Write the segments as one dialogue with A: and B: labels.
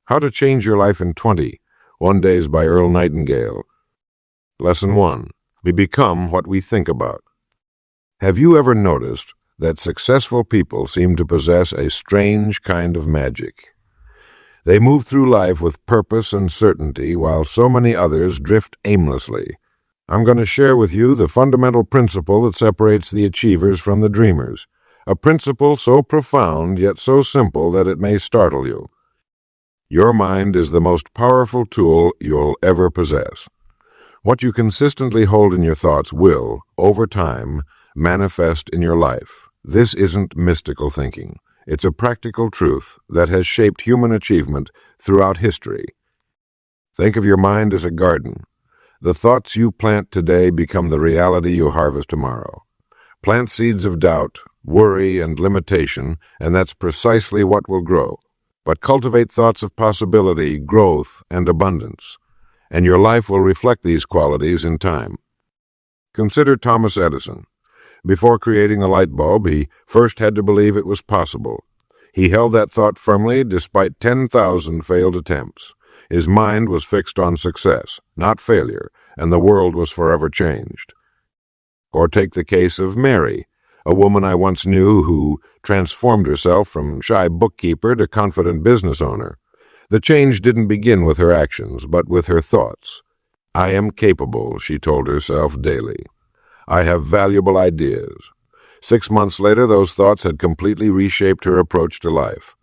A: How to Change Your Life in 20, One Days by Earl Nightingale. Lesson 1. We become what we think about. Have you ever noticed that successful people seem to possess a strange kind of magic? They move through life with purpose and certainty, while so many others drift aimlessly. I'm going to share with you the fundamental principle that separates the achievers from the dreamers, a principle so profound yet so simple that it may startle you. Your mind is the most powerful tool you'll ever possess. What you consistently hold in your thoughts will, over time, manifest in your life. This isn't mystical thinking. It's a practical truth that has shaped human achievement throughout history. Think of your mind as a garden. The thoughts you plant today become the reality you harvest tomorrow. Plant seeds of doubt, worry, and limitation, and that's precisely what will grow. But cultivate thoughts of possibility, growth, and abundance, and your life will reflect these qualities in time. Consider Thomas Edison. Before creating the light bulb, he first had to believe it was possible. He held that thought firmly despite 10,000 failed attempts. His mind was fixed on success, not failure, and the world was forever changed. Or take the case of Mary, a woman I once knew who transformed herself from shy bookkeeper to confident business owner. The change didn't begin with her actions, but with her thoughts. I am capable, she told herself daily. I have valuable ideas. 6 months later, those thoughts had completely reshaped her approach to life.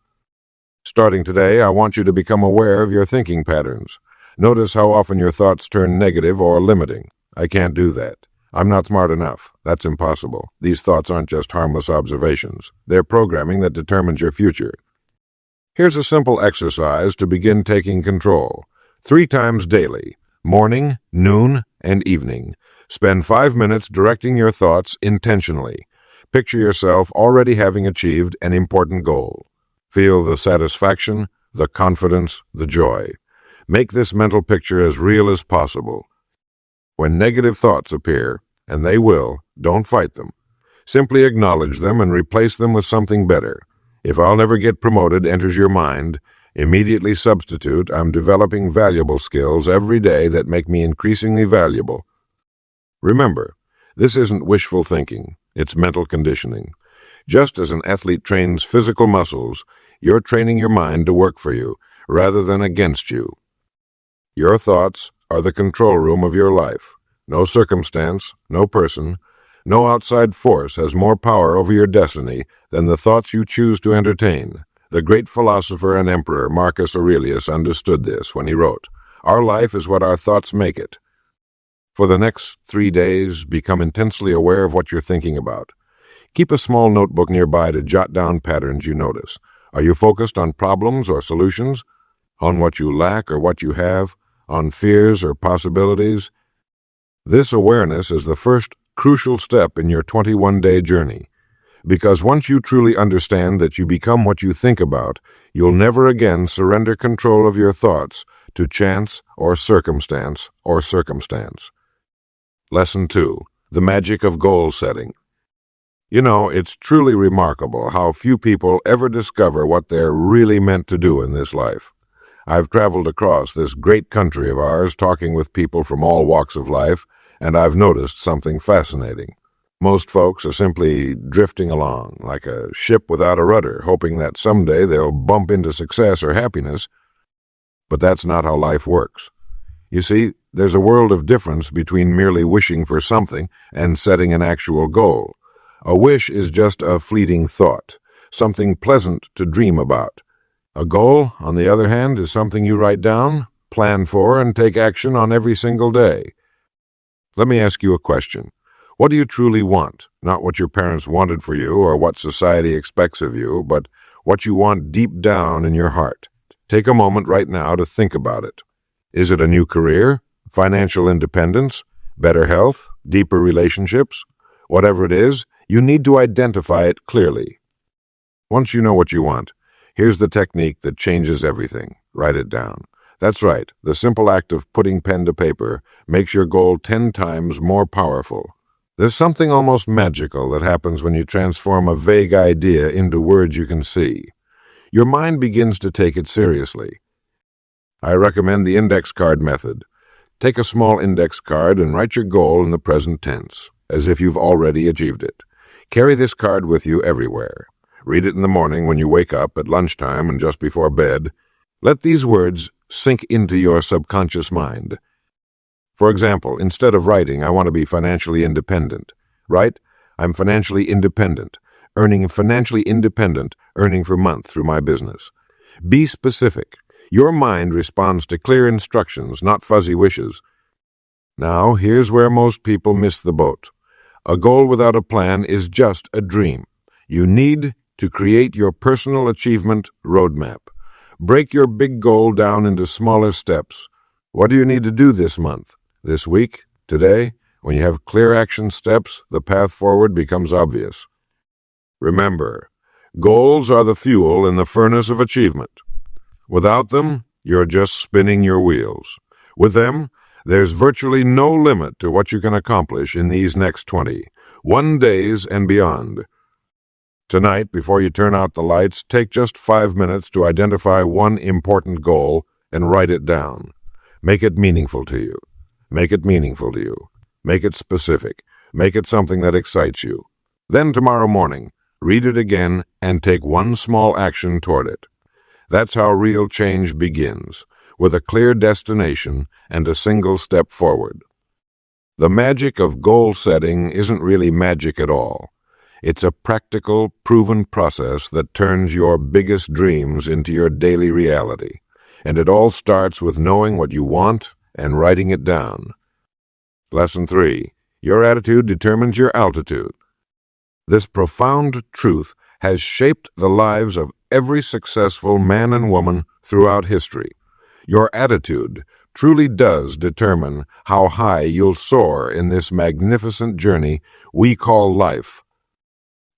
A: Starting today, I want you to become aware of your thinking patterns. Notice how often your thoughts turn negative or limiting. I can't do that. I'm not smart enough. That's impossible. These thoughts aren't just harmless observations. They're programming that determines your future. Here's a simple exercise to begin taking control. 3 times daily, morning, noon, and evening. Spend 5 minutes directing your thoughts intentionally. Picture yourself already having achieved an important goal. Feel the satisfaction, the confidence, the joy. Make this mental picture as real as possible. When negative thoughts appear, and they will, don't fight them. Simply acknowledge them and replace them with something better. If "I'll never get promoted" enters your mind, immediately substitute "I'm developing valuable skills every day that make me increasingly valuable." Remember, this isn't wishful thinking, it's mental conditioning. Just as an athlete trains physical muscles, you're training your mind to work for you, rather than against you. Your thoughts are the control room of your life. No circumstance, no person, no outside force has more power over your destiny than the thoughts you choose to entertain. The great philosopher and emperor Marcus Aurelius understood this when he wrote, "Our life is what our thoughts make it." For the next 3 days, become intensely aware of what you're thinking about. Keep a small notebook nearby to jot down patterns you notice. Are you focused on problems or solutions? On what you lack or what you have? On fears or possibilities? This awareness is the first crucial step in your 21-day journey. Because once you truly understand that you become what you think about, you'll never again surrender control of your thoughts to chance or circumstance. Lesson 2. The Magic of Goal Setting. You know, it's truly remarkable how few people ever discover what they're really meant to do in this life. I've traveled across this great country of ours talking with people from all walks of life, and I've noticed something fascinating. Most folks are simply drifting along, like a ship without a rudder, hoping that someday they'll bump into success or happiness. But that's not how life works. You see, there's a world of difference between merely wishing for something and setting an actual goal. A wish is just a fleeting thought, something pleasant to dream about. A goal, on the other hand, is something you write down, plan for, and take action on every single day. Let me ask you a question. What do you truly want? Not what your parents wanted for you or what society expects of you, but what you want deep down in your heart. Take a moment right now to think about it. Is it a new career? Financial independence? Better health? Deeper relationships? Whatever it is, you need to identify it clearly. Once you know what you want, here's the technique that changes everything. Write it down. That's right, the simple act of putting pen to paper makes your goal 10 times more powerful. There's something almost magical that happens when you transform a vague idea into words you can see. Your mind begins to take it seriously. I recommend the index card method. Take a small index card and write your goal in the present tense, as if you've already achieved it. Carry this card with you everywhere. Read it in the morning when you wake up, at lunchtime, and just before bed. Let these words sink into your subconscious mind. For example, instead of writing, I want to be financially independent, write, I'm financially independent, earning for month through my business. Be specific. Your mind responds to clear instructions, not fuzzy wishes. Now, here's where most people miss the boat. A goal without a plan is just a dream. You need to create your personal achievement roadmap. Break your big goal down into smaller steps. What do you need to do this month, this week, today? When you have clear action steps, the path forward becomes obvious. Remember, goals are the fuel in the furnace of achievement. Without them, you're just spinning your wheels. With them, there's virtually no limit to what you can accomplish in these next 21 days and beyond. Tonight, before you turn out the lights, take just 5 minutes to identify one important goal and write it down. Make it meaningful to you. Make it meaningful to you. Make it specific. Make it something that excites you. Then tomorrow morning, read it again and take one small action toward it. That's how real change begins, with a clear destination and a single step forward. The magic of goal setting isn't really magic at all. It's a practical, proven process that turns your biggest dreams into your daily reality. And it all starts with knowing what you want and writing it down. Lesson 3. Your attitude determines your altitude. This profound truth has shaped the lives of every successful man and woman throughout history. Your attitude truly does determine how high you'll soar in this magnificent journey we call life.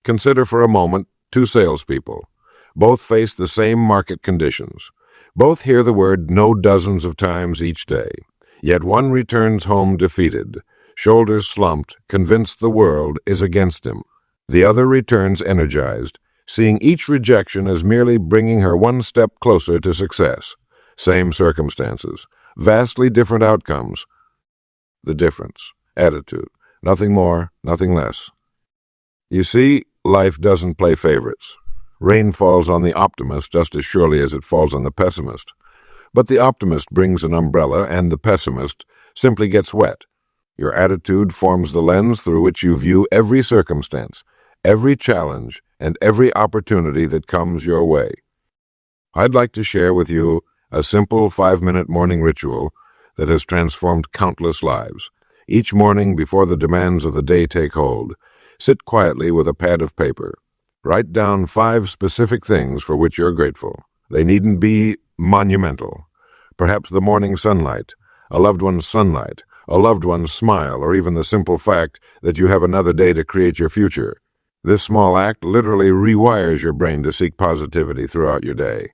A: Consider for a moment two salespeople. Both face the same market conditions. Both hear the word no dozens of times each day. Yet one returns home defeated, shoulders slumped, convinced the world is against him. The other returns energized, seeing each rejection as merely bringing her one step closer to success. Same circumstances, vastly different outcomes. The difference, attitude, nothing more, nothing less. You see, life doesn't play favorites. Rain falls on the optimist just as surely as it falls on the pessimist. But the optimist brings an umbrella and the pessimist simply gets wet. Your attitude forms the lens through which you view every circumstance, every challenge, and every opportunity that comes your way. I'd like to share with you a simple 5-minute morning ritual that has transformed countless lives. Each morning, before the demands of the day take hold, sit quietly with a pad of paper. Write down 5 specific things for which you're grateful. They needn't be monumental. Perhaps the morning sunlight, a loved one's sunlight, a loved one's smile, or even the simple fact that you have another day to create your future. This small act literally rewires your brain to seek positivity throughout your day.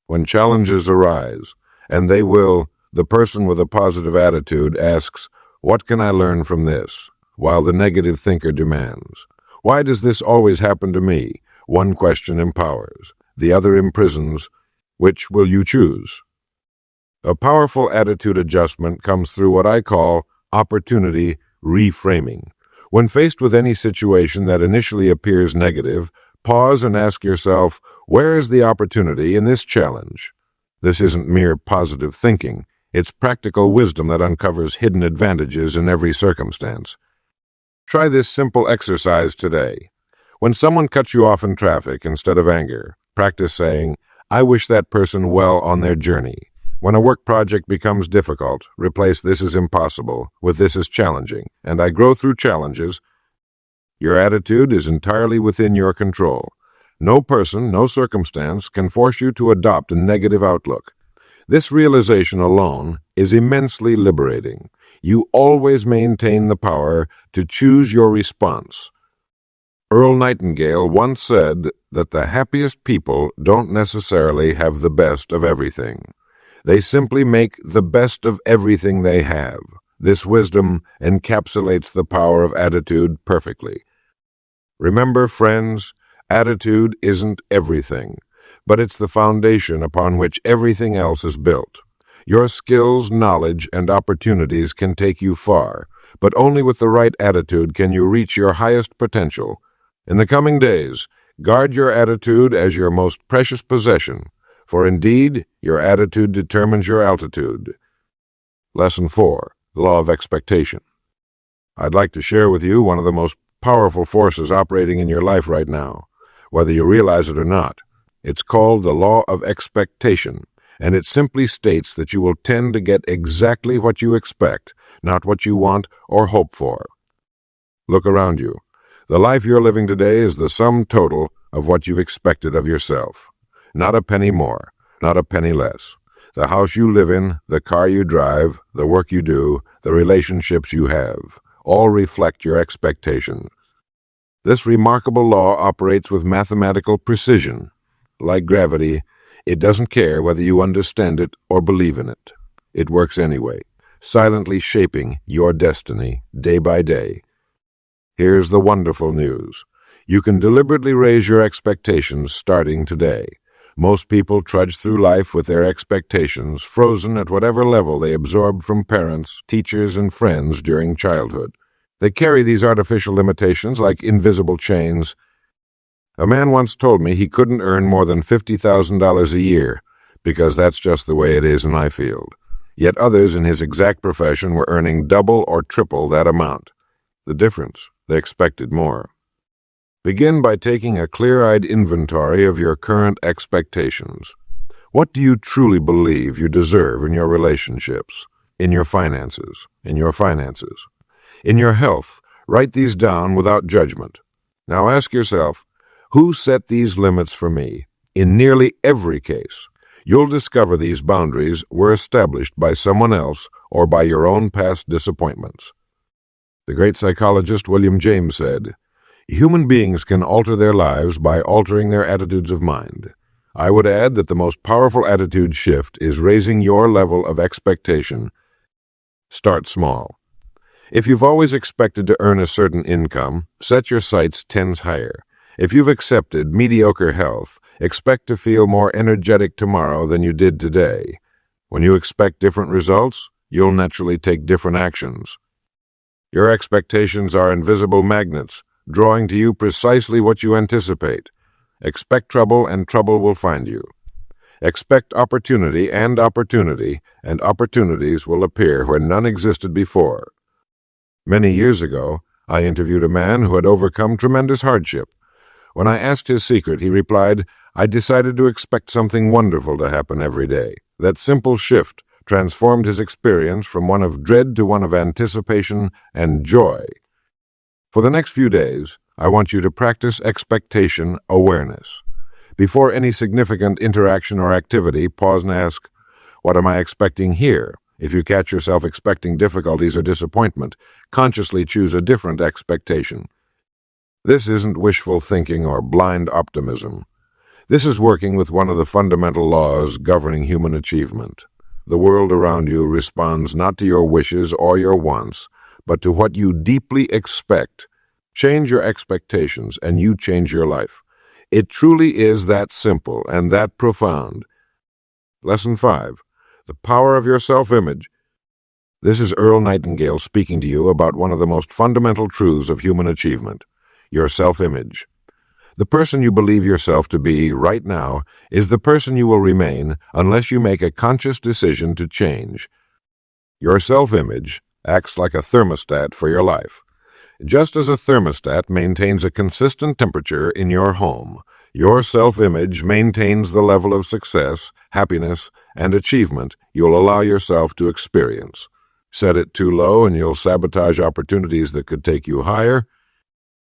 A: When challenges arise, and they will, the person with a positive attitude asks, "What can I learn from this?" While the negative thinker demands, "Why does this always happen to me?" One question empowers, the other imprisons. Which will you choose? A powerful attitude adjustment comes through what I call opportunity reframing. When faced with any situation that initially appears negative, pause and ask yourself, where is the opportunity in this challenge? This isn't mere positive thinking. It's practical wisdom that uncovers hidden advantages in every circumstance. Try this simple exercise today. When someone cuts you off in traffic, instead of anger, practice saying, "I wish that person well on their journey." When a work project becomes difficult, replace "this is impossible" with "this is challenging, and I grow through challenges." Your attitude is entirely within your control. No person, no circumstance can force you to adopt a negative outlook. This realization alone is immensely liberating. You always maintain the power to choose your response. Earl Nightingale once said that the happiest people don't necessarily have the best of everything. They simply make the best of everything they have. This wisdom encapsulates the power of attitude perfectly. Remember, friends, attitude isn't everything, but it's the foundation upon which everything else is built. Your skills, knowledge, and opportunities can take you far, but only with the right attitude can you reach your highest potential. In the coming days, guard your attitude as your most precious possession, for indeed, your attitude determines your altitude. Lesson 4. Law of Expectation. I'd like to share with you one of the most powerful forces operating in your life right now, whether you realize it or not. It's called the law of expectation, and it simply states that you will tend to get exactly what you expect, not what you want or hope for. Look around you. The life you're living today is the sum total of what you've expected of yourself. Not a penny more, not a penny less. The house you live in, the car you drive, the work you do, the relationships you have, all reflect your expectation. This remarkable law operates with mathematical precision. Like gravity, it doesn't care whether you understand it or believe in it. It works anyway, silently shaping your destiny day by day. Here's the wonderful news. You can deliberately raise your expectations starting today. Most people trudge through life with their expectations frozen at whatever level they absorbed from parents, teachers, and friends during childhood. They carry these artificial limitations like invisible chains. A man once told me he couldn't earn more than $50,000 a year, because that's just the way it is in my field. Yet others in his exact profession were earning double or triple that amount. The difference, they expected more. Begin by taking a clear-eyed inventory of your current expectations. What do you truly believe you deserve in your relationships, in your finances, in your health? Write these down without judgment. Now ask yourself, who set these limits for me? In nearly every case, you'll discover these boundaries were established by someone else or by your own past disappointments. The great psychologist William James said, "Human beings can alter their lives by altering their attitudes of mind." I would add that the most powerful attitude shift is raising your level of expectation. Start small. If you've always expected to earn a certain income, set your sights 10s higher. If you've accepted mediocre health, expect to feel more energetic tomorrow than you did today. When you expect different results, you'll naturally take different actions. Your expectations are invisible magnets, drawing to you precisely what you anticipate. Expect trouble, and trouble will find you. Expect opportunity, and opportunities will appear where none existed before. Many years ago, I interviewed a man who had overcome tremendous hardship. When I asked his secret, he replied, "I decided to expect something wonderful to happen every day." That simple shift transformed his experience from one of dread to one of anticipation and joy. For the next few days, I want you to practice expectation awareness. Before any significant interaction or activity, pause and ask, what am I expecting here? If you catch yourself expecting difficulties or disappointment, consciously choose a different expectation. This isn't wishful thinking or blind optimism. This is working with one of the fundamental laws governing human achievement. The world around you responds not to your wishes or your wants, but to what you deeply expect. Change your expectations, and you change your life. It truly is that simple and that profound. Lesson 5. The power of your self-image. This is Earl Nightingale speaking to you about one of the most fundamental truths of human achievement, your self-image. The person you believe yourself to be right now is the person you will remain unless you make a conscious decision to change. Your self-image acts like a thermostat for your life. Just as a thermostat maintains a consistent temperature in your home, your self-image maintains the level of success, happiness, and achievement you'll allow yourself to experience. Set it too low and you'll sabotage opportunities that could take you higher.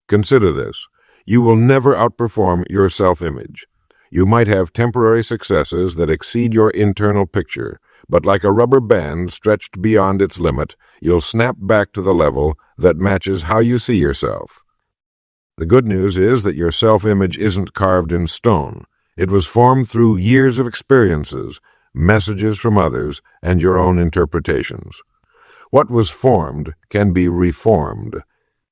A: Consider this. You will never outperform your self-image. You might have temporary successes that exceed your internal picture, but like a rubber band stretched beyond its limit, you'll snap back to the level that matches how you see yourself. The good news is that your self-image isn't carved in stone. It was formed through years of experiences, messages from others, and your own interpretations. What was formed can be reformed.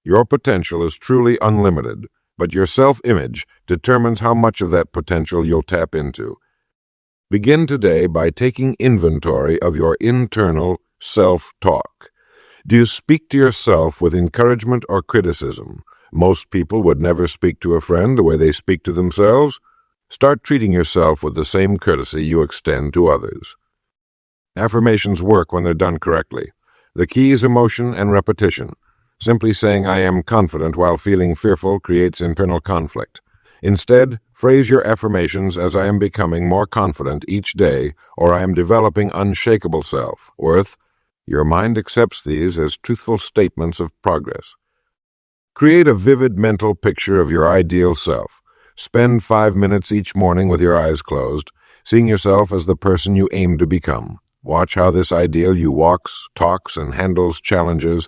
A: Your potential is truly unlimited. but your self-image determines how much of that potential you'll tap into. Begin today by taking inventory of your internal self-talk. Do you speak to yourself with encouragement or criticism? Most people would never speak to a friend the way they speak to themselves. Start treating yourself with the same courtesy you extend to others. Affirmations work when they're done correctly. The key is emotion and repetition. Simply saying "I am confident" while feeling fearful creates internal conflict. Instead, phrase your affirmations as "I am becoming more confident each day," or "I am developing unshakable self-worth." Your mind accepts these as truthful statements of progress. Create a vivid mental picture of your ideal self. Spend 5 minutes each morning with your eyes closed, seeing yourself as the person you aim to become. Watch how this ideal you walks, talks, and handles challenges,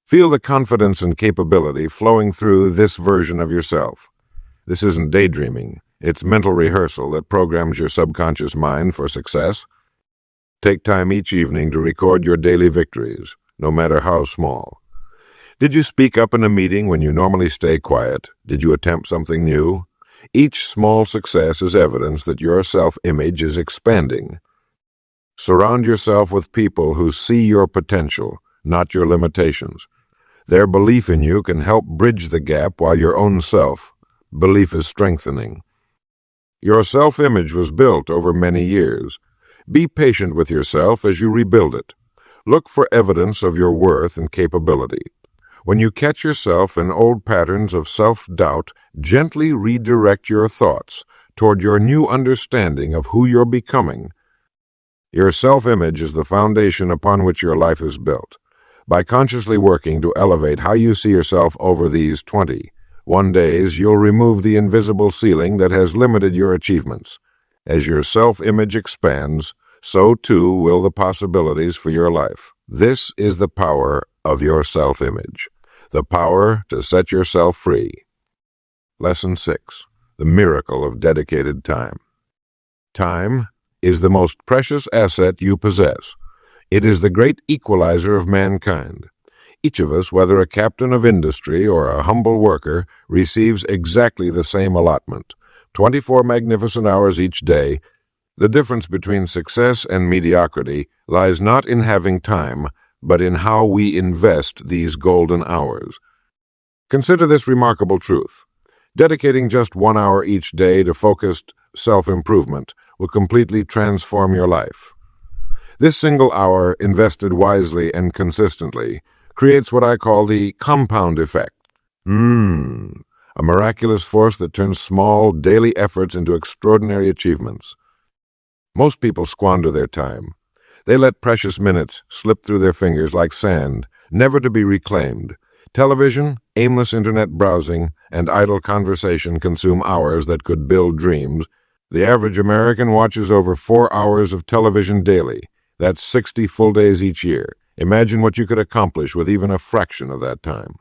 A: Feel the confidence and capability flowing through this version of yourself. This isn't daydreaming. It's mental rehearsal that programs your subconscious mind for success. Take time each evening to record your daily victories, no matter how small. Did you speak up in a meeting when you normally stay quiet? Did you attempt something new? Each small success is evidence that your self-image is expanding. Surround yourself with people who see your potential, not your limitations. Their belief in you can help bridge the gap while your own self-belief is strengthening. Your self-image was built over many years. Be patient with yourself as you rebuild it. Look for evidence of your worth and capability. When you catch yourself in old patterns of self-doubt, gently redirect your thoughts toward your new understanding of who you're becoming. Your self-image is the foundation upon which your life is built. By consciously working to elevate how you see yourself over these 21 days, you'll remove the invisible ceiling that has limited your achievements. As your self-image expands, so too will the possibilities for your life. This is the power of your self-image, the power to set yourself free. Lesson 6. The miracle of dedicated time. Time is the most precious asset you possess. It is the great equalizer of mankind. Each of us, whether a captain of industry or a humble worker, receives exactly the same allotment, 24 magnificent hours each day. The difference between success and mediocrity lies not in having time, but in how we invest these golden hours. Consider this remarkable truth. Dedicating just 1 hour each day to focused self-improvement will completely transform your life. This single hour, invested wisely and consistently, creates what I call the compound effect. A miraculous force that turns small, daily efforts into extraordinary achievements. Most people squander their time. They let precious minutes slip through their fingers like sand, never to be reclaimed. Television, aimless internet browsing, and idle conversation consume hours that could build dreams. The average American watches over 4 hours of television daily. That's 60 full days each year. Imagine what you could accomplish with even a fraction of that time.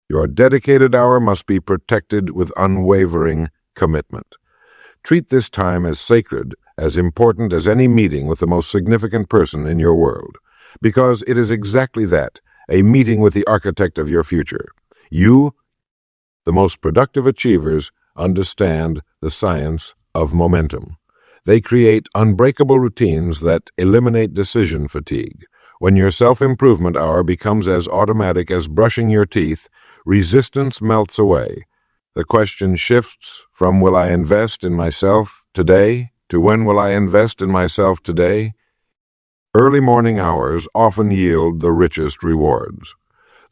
A: Your dedicated hour must be protected with unwavering commitment. Treat this time as sacred, as important as any meeting with the most significant person in your world, because it is exactly that, a meeting with the architect of your future. You, the most productive achievers, understand the science of momentum. They create unbreakable routines that eliminate decision fatigue. When your self-improvement hour becomes as automatic as brushing your teeth, resistance melts away. The question shifts from "Will I invest in myself today?" to "When will I invest in myself today?" Early morning hours often yield the richest rewards.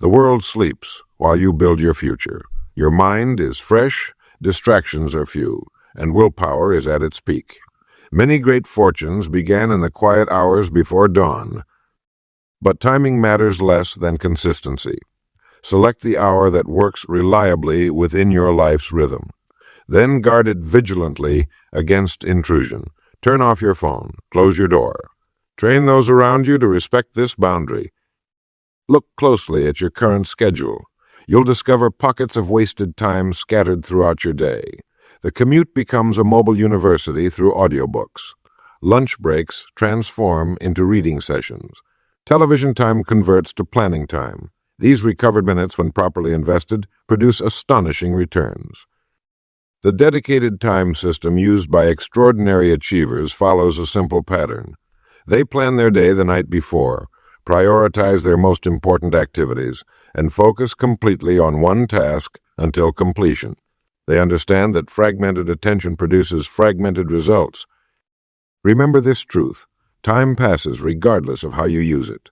A: The world sleeps while you build your future. Your mind is fresh, distractions are few, and willpower is at its peak. Many great fortunes began in the quiet hours before dawn. But timing matters less than consistency. Select the hour that works reliably within your life's rhythm. Then guard it vigilantly against intrusion. Turn off your phone. Close your door. Train those around you to respect this boundary. Look closely at your current schedule. You'll discover pockets of wasted time scattered throughout your day. The commute becomes a mobile university through audiobooks. Lunch breaks transform into reading sessions. Television time converts to planning time. These recovered minutes, when properly invested, produce astonishing returns. The dedicated time system used by extraordinary achievers follows a simple pattern. They plan their day the night before, prioritize their most important activities, and focus completely on one task until completion. They understand that fragmented attention produces fragmented results. Remember this truth: time passes regardless of how you use it.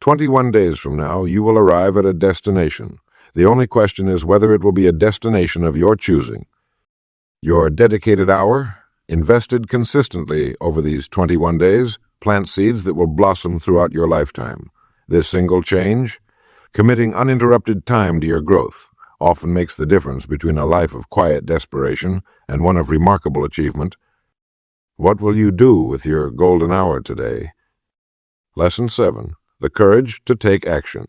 A: 21 days from now, you will arrive at a destination. The only question is whether it will be a destination of your choosing. Your dedicated hour, invested consistently over these 21 days, plant seeds that will blossom throughout your lifetime. This single change, committing uninterrupted time to your growth, often makes the difference between a life of quiet desperation and one of remarkable achievement. What will you do with your golden hour today? Lesson 7. The courage to take action.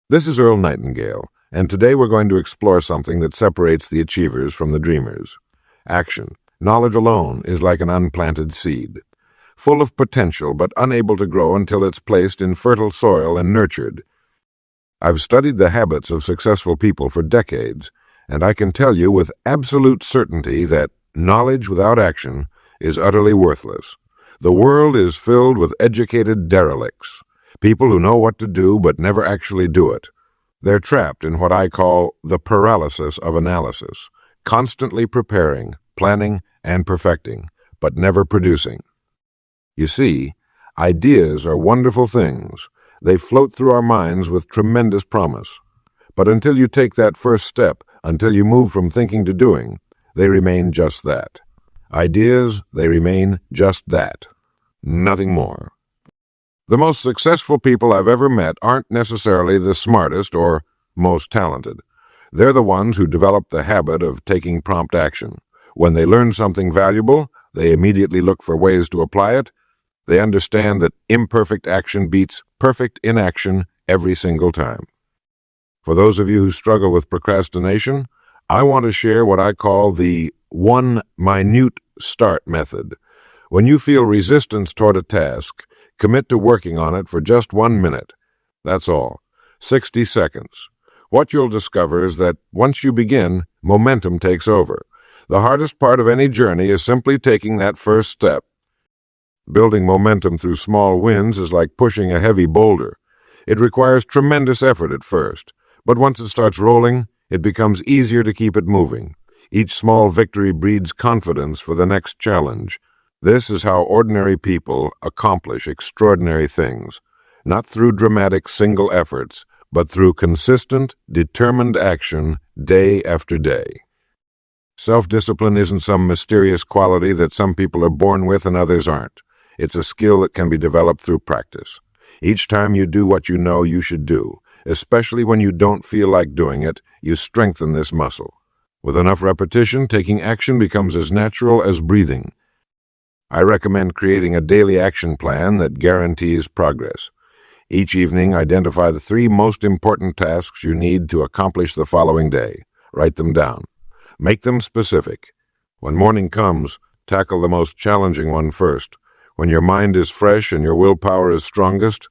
A: This is Earl Nightingale, and today we're going to explore something that separates the achievers from the dreamers. Action. Knowledge alone is like an unplanted seed, full of potential but unable to grow until it's placed in fertile soil and nurtured. I've studied the habits of successful people for decades, and I can tell you with absolute certainty that knowledge without action is utterly worthless. The world is filled with educated derelicts, people who know what to do but never actually do it. They're trapped in what I call the paralysis of analysis, constantly preparing, planning, and perfecting, but never producing. You see, ideas are wonderful things. They float through our minds with tremendous promise. But until you take that first step, until you move from thinking to doing, they remain just that. Ideas, they remain just that. Nothing more. The most successful people I've ever met aren't necessarily the smartest or most talented. They're the ones who develop the habit of taking prompt action. When they learn something valuable, they immediately look for ways to apply it. They understand that imperfect action beats perfect inaction every single time. For those of you who struggle with procrastination, I want to share what I call the one minute start method. When you feel resistance toward a task, commit to working on it for just 1 minute. That's all. 60 seconds. What you'll discover is that once you begin, momentum takes over. The hardest part of any journey is simply taking that first step. Building momentum through small wins is like pushing a heavy boulder. It requires tremendous effort at first, but once it starts rolling, it becomes easier to keep it moving. Each small victory breeds confidence for the next challenge. This is how ordinary people accomplish extraordinary things, not through dramatic single efforts, but through consistent, determined action day after day. Self-discipline isn't some mysterious quality that some people are born with and others aren't. It's a skill that can be developed through practice. Each time you do what you know you should do, especially when you don't feel like doing it, you strengthen this muscle. With enough repetition, taking action becomes as natural as breathing. I recommend creating a daily action plan that guarantees progress. Each evening, identify the 3 most important tasks you need to accomplish the following day. Write them down. Make them specific. When morning comes, tackle the most challenging one first. When your mind is fresh and your willpower is strongest,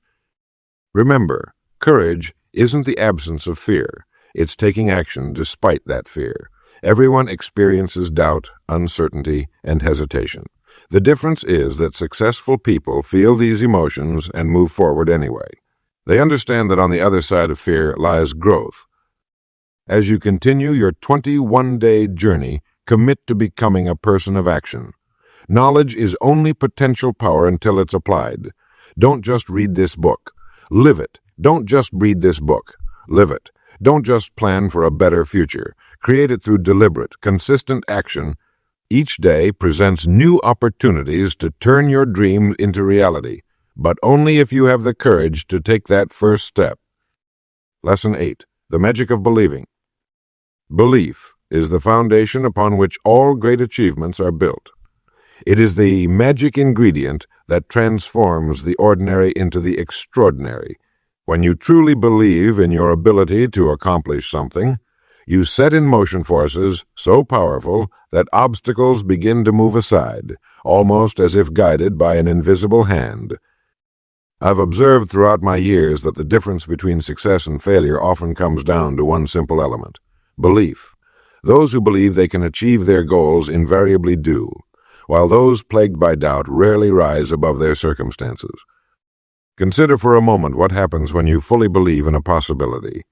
A: remember, courage isn't the absence of fear. It's taking action despite that fear. Everyone experiences doubt, uncertainty, and hesitation. The difference is that successful people feel these emotions and move forward anyway. They understand that on the other side of fear lies growth. As you continue your 21-day journey, commit to becoming a person of action. Knowledge is only potential power until it's applied. Don't just read this book. Live it. Don't just read this book. Live it. Don't just plan for a better future. Create it through deliberate, consistent action. Each day presents new opportunities to turn your dream into reality, but only if you have the courage to take that first step. Lesson 8. The magic of believing. Belief is the foundation upon which all great achievements are built. It is the magic ingredient that transforms the ordinary into the extraordinary. When you truly believe in your ability to accomplish something, you set in motion forces so powerful that obstacles begin to move aside, almost as if guided by an invisible hand. I've observed throughout my years that the difference between success and failure often comes down to one simple element: belief. Those who believe they can achieve their goals invariably do, while those plagued by doubt rarely rise above their circumstances. Consider for a moment what happens when you fully believe in a possibility.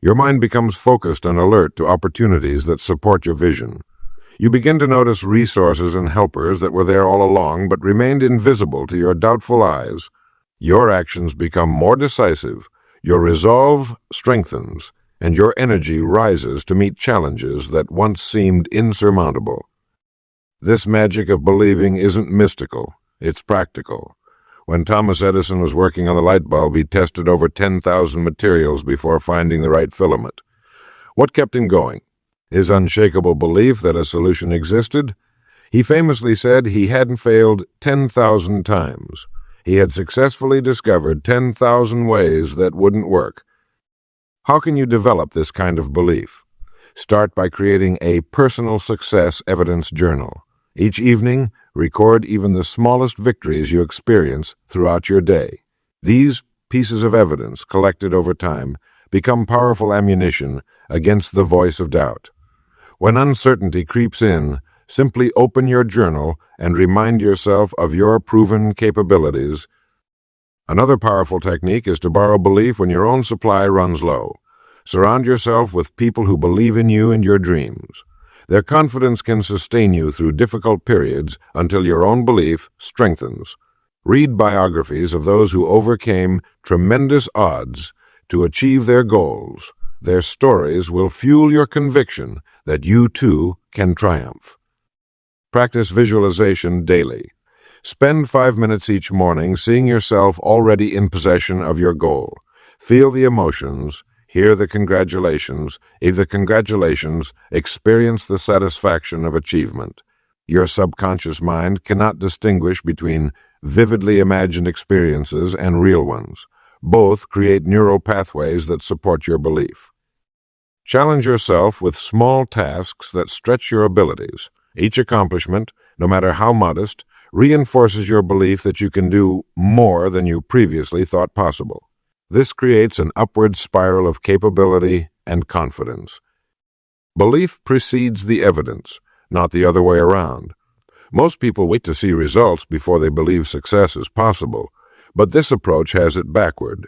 A: Your mind becomes focused and alert to opportunities that support your vision. You begin to notice resources and helpers that were there all along but remained invisible to your doubtful eyes. Your actions become more decisive, your resolve strengthens, and your energy rises to meet challenges that once seemed insurmountable. This magic of believing isn't mystical, it's practical. When Thomas Edison was working on the light bulb, he tested over 10,000 materials before finding the right filament. What kept him going? His unshakable belief that a solution existed? He famously said he hadn't failed 10,000 times. He had successfully discovered 10,000 ways that wouldn't work. How can you develop this kind of belief? Start by creating a personal success evidence journal. Each evening, record even the smallest victories you experience throughout your day. These pieces of evidence, collected over time, become powerful ammunition against the voice of doubt. When uncertainty creeps in, simply open your journal and remind yourself of your proven capabilities. Another powerful technique is to borrow belief when your own supply runs low. Surround yourself with people who believe in you and your dreams. Their confidence can sustain you through difficult periods until your own belief strengthens. Read biographies of those who overcame tremendous odds to achieve their goals. Their stories will fuel your conviction that you too can triumph. Practice visualization daily. Spend 5 minutes each morning seeing yourself already in possession of your goal. Feel the emotions, hear the congratulations, experience the satisfaction of achievement. Your subconscious mind cannot distinguish between vividly imagined experiences and real ones. Both create neural pathways that support your belief. Challenge yourself with small tasks that stretch your abilities. Each accomplishment, no matter how modest, reinforces your belief that you can do more than you previously thought possible. This creates an upward spiral of capability and confidence. Belief precedes the evidence, not the other way around. Most people wait to see results before they believe success is possible, but this approach has it backward.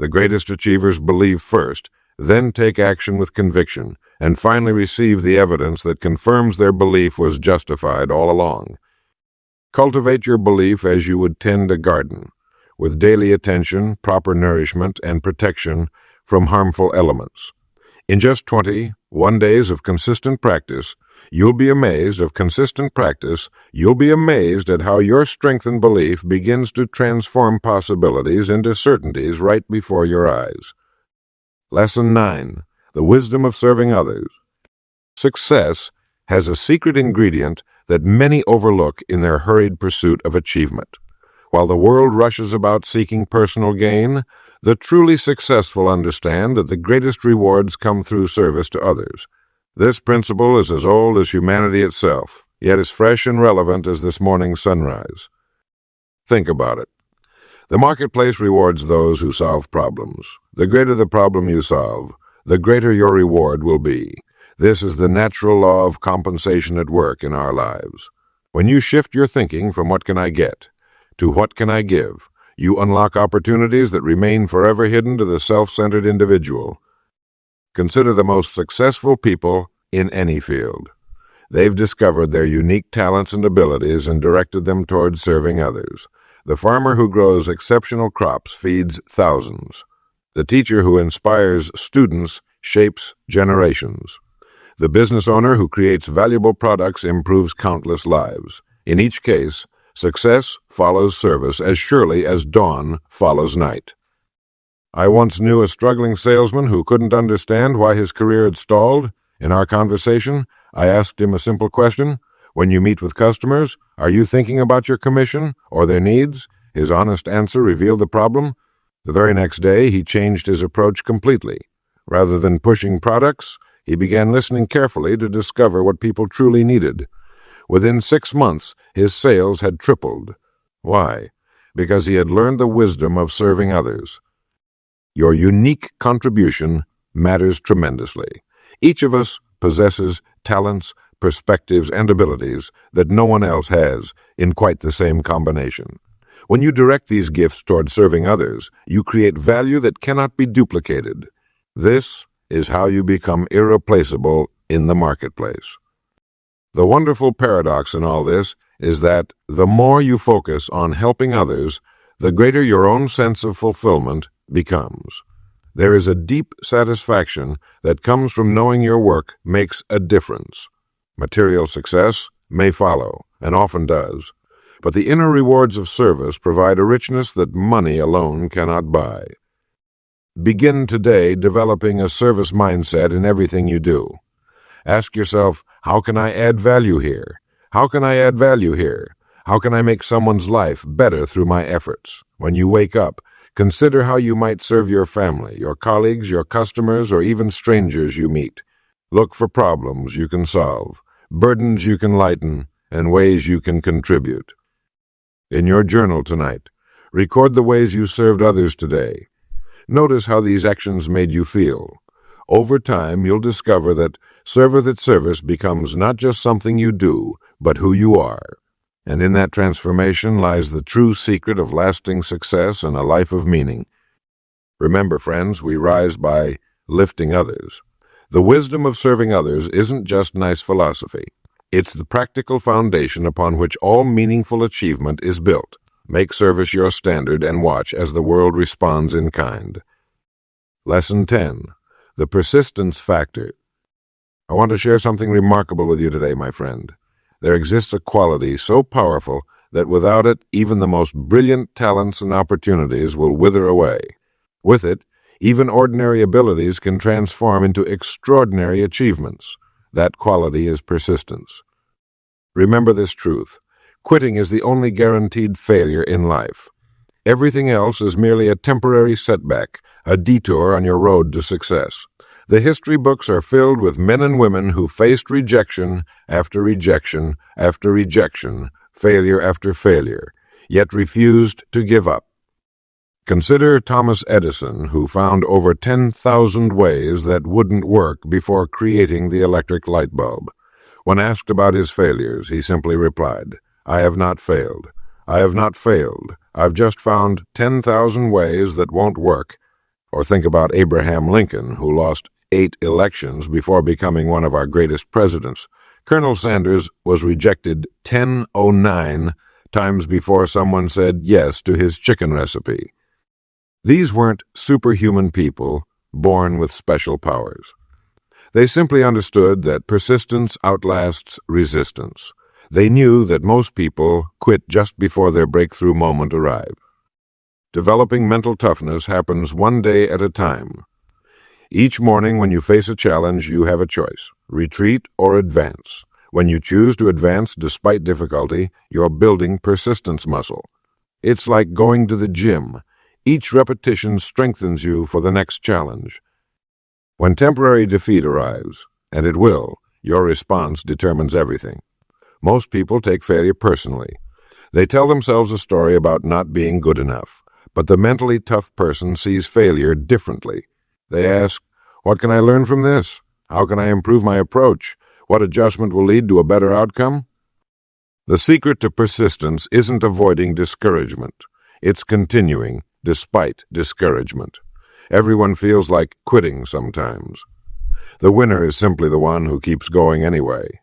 A: The greatest achievers believe first, then take action with conviction, and finally receive the evidence that confirms their belief was justified all along. Cultivate your belief as you would tend a garden, with daily attention, proper nourishment, and protection from harmful elements. In just 21 days of consistent practice, you'll be amazed at how your strengthened belief begins to transform possibilities into certainties right before your eyes. Lesson 9. The wisdom of serving others. Success has a secret ingredient that many overlook in their hurried pursuit of achievement. While the world rushes about seeking personal gain, the truly successful understand that the greatest rewards come through service to others. This principle is as old as humanity itself, yet as fresh and relevant as this morning's sunrise. Think about it. The marketplace rewards those who solve problems. The greater the problem you solve, the greater your reward will be. This is the natural law of compensation at work in our lives. When you shift your thinking from what can I get to what can I give, you unlock opportunities that remain forever hidden to the self-centered individual. Consider the most successful people in any field. They've discovered their unique talents and abilities and directed them towards serving others. The farmer who grows exceptional crops feeds thousands. The teacher who inspires students shapes generations. The business owner who creates valuable products improves countless lives. In each case, success follows service as surely as dawn follows night. I once knew a struggling salesman who couldn't understand why his career had stalled. In our conversation, I asked him a simple question: when you meet with customers, are you thinking about your commission or their needs? His honest answer revealed the problem. The very next day, he changed his approach completely. Rather than pushing products, he began listening carefully to discover what people truly needed. Within 6 months, his sales had tripled. Why? because he had learned the wisdom of serving others. Your unique contribution matters tremendously. Each of us possesses talents, perspectives, and abilities that no one else has in quite the same combination. When you direct these gifts toward serving others, you create value that cannot be duplicated. This is how you become irreplaceable in the marketplace. The wonderful paradox in all this is that the more you focus on helping others, the greater your own sense of fulfillment becomes. There is a deep satisfaction that comes from knowing your work makes a difference. Material success may follow, and often does, but the inner rewards of service provide a richness that money alone cannot buy. Begin today developing a service mindset in everything you do. Ask yourself, how can I add value here? How can I add value here? How can I make someone's life better through my efforts? When you wake up, consider how you might serve your family, your colleagues, your customers, or even strangers you meet. Look for problems you can solve, burdens you can lighten, and ways you can contribute. In your journal tonight, record the ways you served others today. Notice how these actions made you feel. Over time, you'll discover that service becomes not just something you do, but who you are. And in that transformation lies the true secret of lasting success and a life of meaning. Remember, friends, we rise by lifting others. The wisdom of serving others isn't just nice philosophy. It's the practical foundation upon which all meaningful achievement is built. Make service your standard and watch as the world responds in kind. Lesson 10. The persistence factor. I want to share something remarkable with you today, my friend. There exists a quality so powerful that without it, even the most brilliant talents and opportunities will wither away. With it, even ordinary abilities can transform into extraordinary achievements. That quality is persistence. Remember this truth. Quitting is the only guaranteed failure in life. Everything else is merely a temporary setback, a detour on your road to success. The history books are filled with men and women who faced rejection after rejection after rejection, failure after failure, yet refused to give up. Consider Thomas Edison, who found over 10,000 ways that wouldn't work before creating the electric light bulb. When asked about his failures, he simply replied, "I have not failed. I have not failed. I've just found 10,000 ways that won't work." Or think about Abraham Lincoln, who lost 8 elections before becoming one of our greatest presidents. Colonel Sanders was rejected 1009 times before someone said yes to his chicken recipe. These weren't superhuman people born with special powers. They simply understood that persistence outlasts resistance. They knew that most people quit just before their breakthrough moment arrived. Developing mental toughness happens one day at a time. Each morning when you face a challenge, you have a choice: retreat or advance. When you choose to advance despite difficulty, you're building persistence muscle. It's like going to the gym. Each repetition strengthens you for the next challenge. When temporary defeat arrives, and it will, your response determines everything. Most people take failure personally. They tell themselves a story about not being good enough, but the mentally tough person sees failure differently. They ask, "What can I learn from this? How can I improve my approach? What adjustment will lead to a better outcome?" The secret to persistence isn't avoiding discouragement. It's continuing despite discouragement. Everyone feels like quitting sometimes. The winner is simply the one who keeps going anyway.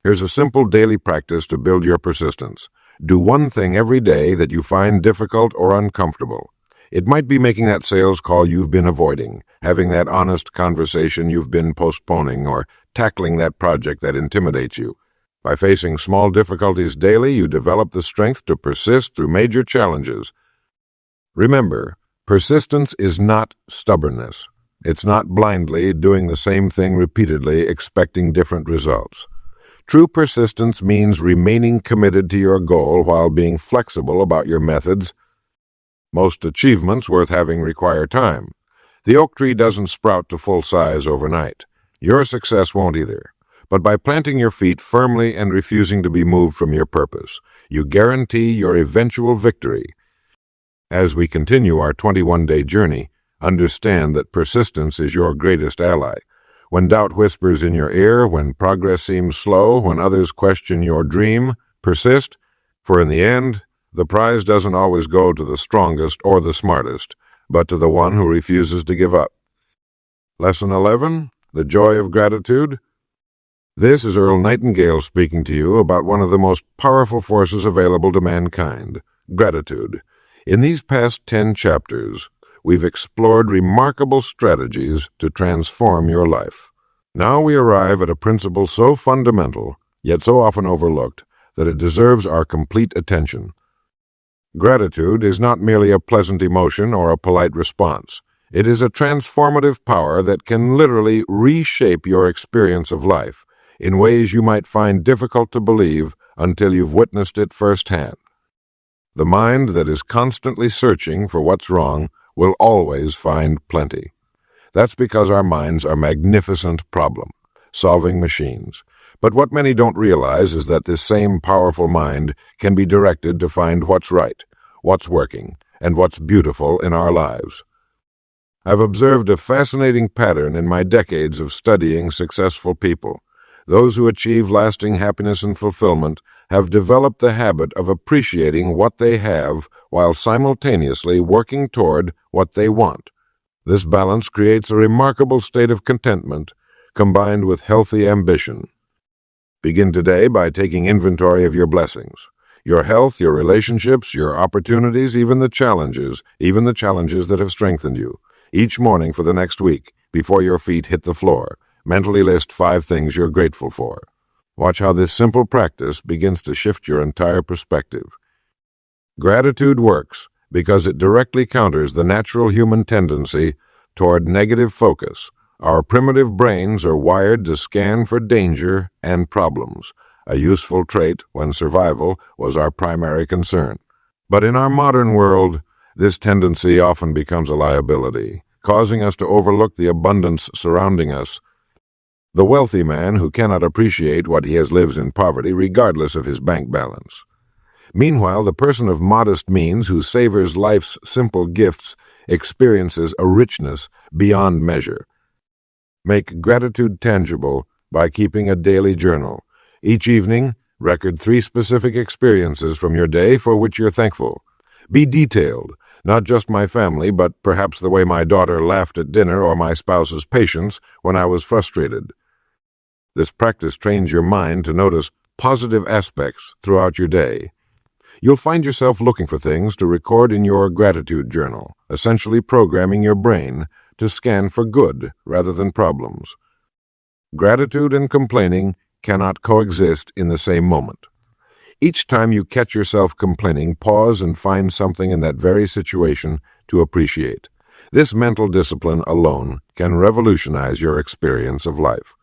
A: Here's a simple daily practice to build your persistence. Do one thing every day that you find difficult or uncomfortable. It might be making that sales call you've been avoiding, having that honest conversation you've been postponing, or tackling that project that intimidates you. By facing small difficulties daily, you develop the strength to persist through major challenges. Remember, persistence is not stubbornness. It's not blindly doing the same thing repeatedly, expecting different results. True persistence means remaining committed to your goal while being flexible about your methods. Most achievements worth having require time. The oak tree doesn't sprout to full size overnight. Your success won't either. but by planting your feet firmly and refusing to be moved from your purpose. You guarantee your eventual victory. As we continue our 21-day journey, understand that persistence is your greatest ally. When doubt whispers in your ear, when progress seems slow, when others question your dream, persist, for in the end, the prize doesn't always go to the strongest or the smartest, but to the one who refuses to give up. Lesson 11, the joy of gratitude. This is Earl Nightingale speaking to you about one of the most powerful forces available to mankind, gratitude. In these past 10 chapters, we've explored remarkable strategies to transform your life. Now we arrive at a principle so fundamental, yet so often overlooked, that it deserves our complete attention. Gratitude is not merely a pleasant emotion or a polite response. It is a transformative power that can literally reshape your experience of life in ways you might find difficult to believe until you've witnessed it firsthand. The mind that is constantly searching for what's wrong will always find plenty. That's because our minds are magnificent problem-solving machines. But what many don't realize is that this same powerful mind can be directed to find what's right, what's working, and what's beautiful in our lives. I've observed a fascinating pattern in my decades of studying successful people. Those who achieve lasting happiness and fulfillment have developed the habit of appreciating what they have while simultaneously working toward what they want. This balance creates a remarkable state of contentment combined with healthy ambition. Begin today by taking inventory of your blessings, your health, your relationships, your opportunities, even the challenges that have strengthened you. Each morning for the next week, before your feet hit the floor, mentally list 5 things you're grateful for. Watch how this simple practice begins to shift your entire perspective. Gratitude works because it directly counters the natural human tendency toward negative focus. Our primitive brains are wired to scan for danger and problems, a useful trait when survival was our primary concern. But in our modern world, this tendency often becomes a liability, causing us to overlook the abundance surrounding us. The wealthy man who cannot appreciate what he has lives in poverty regardless of his bank balance. Meanwhile, the person of modest means who savors life's simple gifts experiences a richness beyond measure. Make gratitude tangible by keeping a daily journal. Each evening, record 3 specific experiences from your day for which you're thankful. Be detailed, not just my family, but perhaps the way my daughter laughed at dinner or my spouse's patience when I was frustrated. This practice trains your mind to notice positive aspects throughout your day. You'll find yourself looking for things to record in your gratitude journal, essentially programming your brain to scan for good rather than problems. Gratitude and complaining cannot coexist in the same moment. Each time you catch yourself complaining, pause and find something in that very situation to appreciate. This mental discipline alone can revolutionize your experience of life.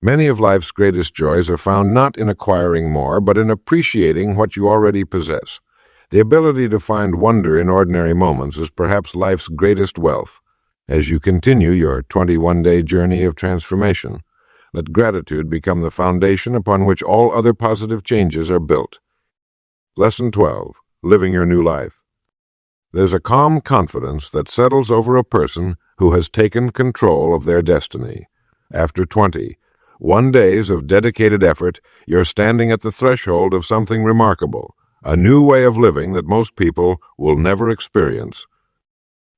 A: Many of life's greatest joys are found not in acquiring more, but in appreciating what you already possess. The ability to find wonder in ordinary moments is perhaps life's greatest wealth. As you continue your 21-day journey of transformation, let gratitude become the foundation upon which all other positive changes are built. Lesson 12. Living your new life. There's a calm confidence that settles over a person who has taken control of their destiny. After 21 days of dedicated effort, you're standing at the threshold of something remarkable, a new way of living that most people will never experience.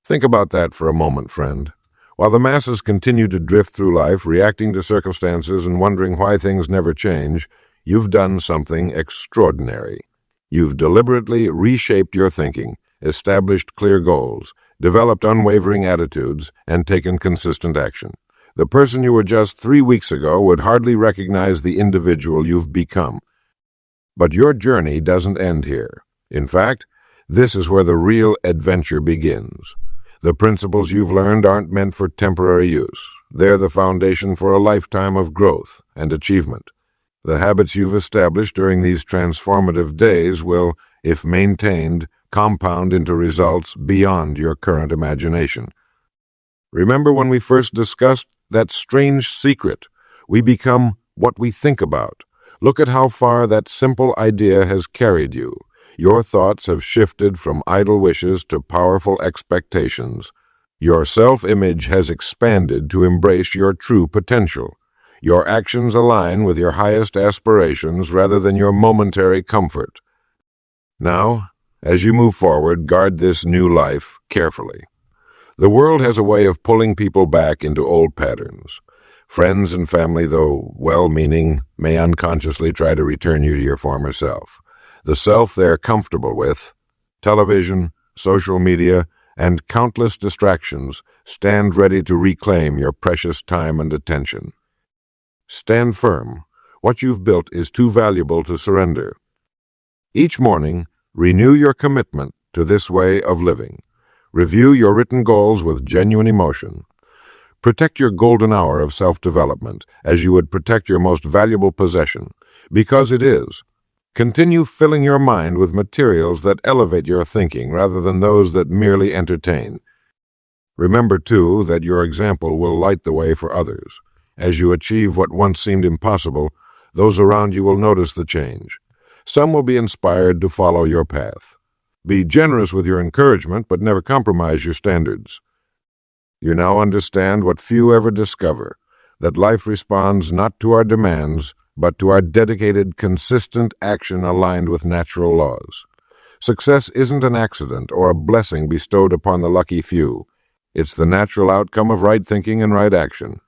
A: Think about that for a moment, friend. While the masses continue to drift through life, reacting to circumstances and wondering why things never change, you've done something extraordinary. You've deliberately reshaped your thinking, established clear goals, developed unwavering attitudes, and taken consistent action. The person you were just 3 weeks ago would hardly recognize the individual you've become. But your journey doesn't end here. In fact, this is where the real adventure begins. The principles you've learned aren't meant for temporary use. They're the foundation for a lifetime of growth and achievement. The habits you've established during these transformative days will, if maintained, compound into results beyond your current imagination. Remember when we first discussed that strange secret? We become what we think about. Look at how far that simple idea has carried you. Your thoughts have shifted from idle wishes to powerful expectations. Your self-image has expanded to embrace your true potential. Your actions align with your highest aspirations rather than your momentary comfort. Now, as you move forward, guard this new life carefully. The world has a way of pulling people back into old patterns. Friends and family, though well-meaning, may unconsciously try to return you to your former self. The self they're comfortable with, television, social media, and countless distractions, stand ready to reclaim your precious time and attention. Stand firm. What you've built is too valuable to surrender. Each morning, renew your commitment to this way of living. Review your written goals with genuine emotion. Protect your golden hour of self-development as you would protect your most valuable possession, because it is. Continue filling your mind with materials that elevate your thinking rather than those that merely entertain. Remember, too, that your example will light the way for others. As you achieve what once seemed impossible, those around you will notice the change. Some will be inspired to follow your path. Be generous with your encouragement, but never compromise your standards. You now understand what few ever discover, that life responds not to our demands, but to our dedicated, consistent action aligned with natural laws. Success isn't an accident or a blessing bestowed upon the lucky few. It's the natural outcome of right thinking and right action.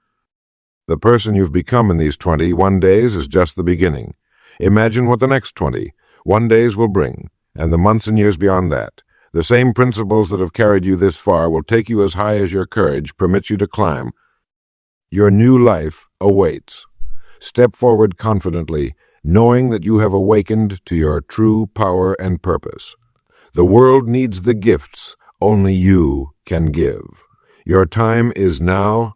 A: The person you've become in these 21 days is just the beginning. Imagine what the next 21 days will bring, and the months and years beyond that. The same principles that have carried you this far will take you as high as your courage permits you to climb. Your new life awaits. Step forward confidently, knowing that you have awakened to your true power and purpose. The world needs the gifts only you can give. Your time is now,